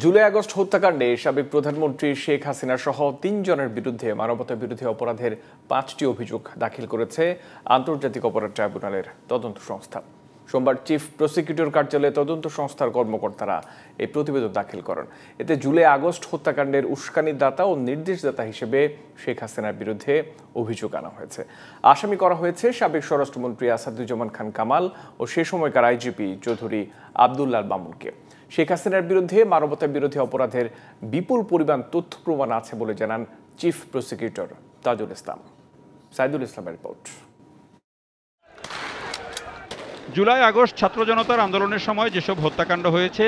July August হত্যাকাণ্ডে সাবেক প্রধানমন্ত্রী শেখ হাসিনা সহ ৩ জনের বিরুদ্ধে মানবতা বিরোধী অপরাধের ৫টি অভিযোগ দাখিল করেছে আন্তর্জাতিক অপরাধ ট্রাইব্যুনালের তদন্ত সংস্থা। সোমবার চিফ প্রসিকিউটর কার্যালয়ে তদন্ত সংস্থার কর্মকর্তারা এই প্রতিবেদন দাখিল করেন। এতে জুলাই আগস্ট হত্যাকাণ্ডের উস্কানিদাতা ও নির্দেশদাতা হিসেবে শেখ হাসিনার বিরুদ্ধে অভিযোগ আনা হয়েছে। আসামি করা হয়েছে সাবেক স্বরাষ্ট্রমন্ত্রী আসাদুজ্জামান খান কামাল ও সে সময়কার আইজিপি চৌধুরী আব্দুল্লাহ মামুনকে। শেখ হাসিনার বিরুদ্ধে মানবতা বিরোধী অপরাধের বিপুল পরিমাণ তথ্য প্রমাণ আছে বলে জানান চিফ প্রসিকিউটর তাজুল ইসলাম। সাইদুল ইসলামের রিপোর্ট। জুলাই আগস্ট ছাত্র জনতার আন্দোলনের সময় যেসব হত্যাকাণ্ড হয়েছে,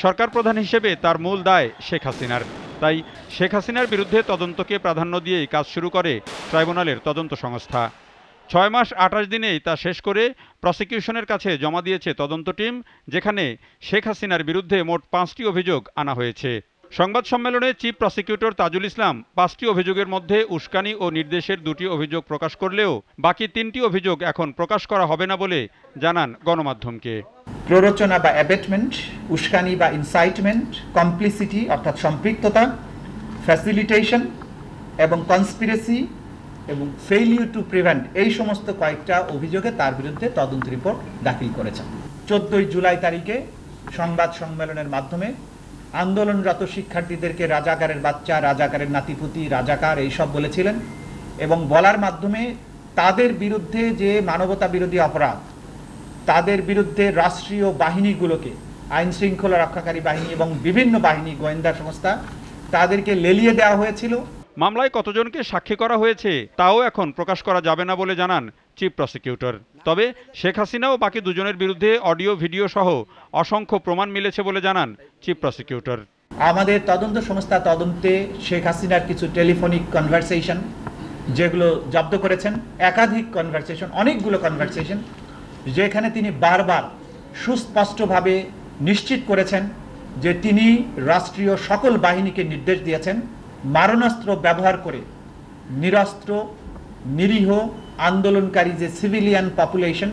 সরকার প্রধান হিসেবে তার মূল দায় শেখ হাসিনার। তাই শেখ হাসিনার বিরুদ্ধে তদন্তকে প্রাধান্য দিয়েই কাজ শুরু করে ট্রাইব্যুনালের তদন্ত সংস্থা। 6 মাস 28 দিনেই তা শেষ করে প্রসিকিউশনের কাছে জমা দিয়েছে তদন্ত টিম, যেখানে শেখ হাসিনার বিরুদ্ধে মোট 5টি অভিযোগ আনা হয়েছে। সংবাদ সম্মেলনে চিফ প্রসিকিউটর তাজুল ইসলাম 5টি অভিযোগের মধ্যে উস্কানি ও নির্দেশের 2টি অভিযোগ প্রকাশ করলেও বাকি 3টি অভিযোগ এখন প্রকাশ করা হবে না বলে জানান গণমাধ্যমকে। প্ররোচনা বা অ্যাবেটমেন্ট, উস্কানি বা ইনসাইটমেন্ট, কমপ্লিসিটি অর্থাৎ সম্পৃক্ততা, ফ্যাসিলিটেশন এবং কনস্পিরেসি এবং ফেইলিউর টু প্রিভেন্ট, এই সমস্ত কয়েকটা অভিযোগে তার বিরুদ্ধে তদন্ত রিপোর্ট দাখিল করেছেন। 14 জুলাই তারিখে সংবাদ সম্মেলনের মাধ্যমে আন্দোলনরত শিক্ষার্থীদেরকে রাজাকারের বাচ্চা, রাজাকারের নাতিপুতি, রাজাকার এইসব বলেছিলেন এবং বলার মাধ্যমে তাদের বিরুদ্ধে যে মানবতা বিরোধী অপরাধ, তাদের বিরুদ্ধে রাষ্ট্রীয় বাহিনীগুলোকে, আইন শৃঙ্খলা রক্ষাকারী বাহিনী এবং বিভিন্ন বাহিনী, গোয়েন্দা সংস্থা, তাদেরকে লেলিয়ে দেওয়া হয়েছিল। মামলায় কতজনকে সাক্ষী করা হয়েছে তাও এখন প্রকাশ করা যাবে না বলে জানান চিফ প্রসিকিউটর। তবে শেখ হাসিনা ও বাকি দুজনের বিরুদ্ধে অডিও ভিডিও সহ অসংখ্য প্রমাণ মিলেছে বলে জানান চিফ প্রসিকিউটর। আমাদের তদন্ত সংস্থা তদন্তে শেখ হাসিনার কিছু টেলিফোনিক কনভারসেশন যেগুলো জব্দ করেছেন, একাধিক কনভারসেশন, অনেকগুলো কনভারসেশন, যেখানে তিনি বারবার সুস্পষ্টভাবে নিশ্চিত করেছেন যে তিনি রাষ্ট্রীয় সকল বাহিনীকে নির্দেশ দিয়েছেন মারণাস্ত্র ব্যবহার করে নিরস্ত্র নিরীহ আন্দোলনকারী যে সিভিলিয়ান পপুলেশন,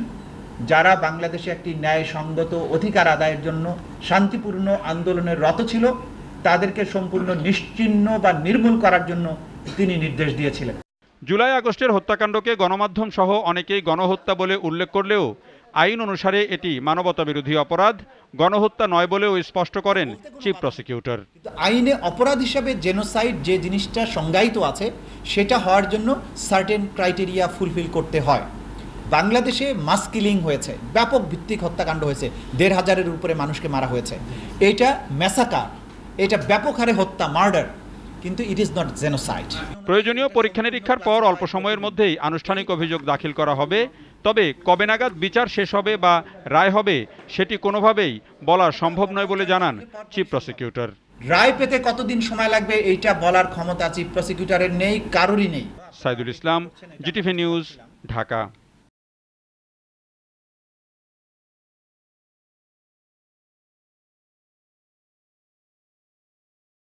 যারা বাংলাদেশে একটি ন্যায়সঙ্গত অধিকার আদায়ের জন্য শান্তিপূর্ণ আন্দোলনের রত ছিল, তাদেরকে সম্পূর্ণ নিশ্চিহ্ন বা নির্মূল করার জন্য তিনি নির্দেশ দিয়েছিলেন। জুলাই আগস্টের হত্যাকাণ্ডকে গণমাধ্যম সহ অনেকেই গণহত্যা বলে উল্লেখ করলেও আইন অনুসারে এটি মানবতা বিরোধী অপরাধ, গণহত্যা নয় বলেও স্পষ্ট করেন চিফ প্রসিকিউটর। আইনে অপরাধ হিসাবে জেনোসাইড যে জিনিসটা সংজ্ঞায়িত আছে, সেটা হওয়ার জন্য সার্টেন ক্রাইটেরিয়া ফুলফিল করতে হয়। বাংলাদেশে মাস কিলিং হয়েছে, ব্যাপক ভিত্তিক হত্যাকাণ্ড হয়েছে, 1,500-এর উপরে মানুষকে মারা হয়েছে। এটা ম্যাসাকার, এটা ব্যাপক হারে হত্যা, মার্ডার, কিন্তু ইট ইজ নট জেনোসাইড। প্রয়োজনীয় পরীক্ষা নিরীক্ষার পর অল্প সময়ের মধ্যেই আনুষ্ঠানিক অভিযোগ দাখিল করা হবে। তবে কবে নাগাদ বিচার শেষ হবে বা রায় হবে সেটি কোনোভাবেই বলা সম্ভব নয় বলে জানান চিফ প্রসিকিউটর। রায় পেতে কতদিন সময় লাগবে এইটা বলার ক্ষমতা চিফ প্রসিকিউটরের নেই, কারোরই নেই। Saidul Islam, GTV news, Dhaka.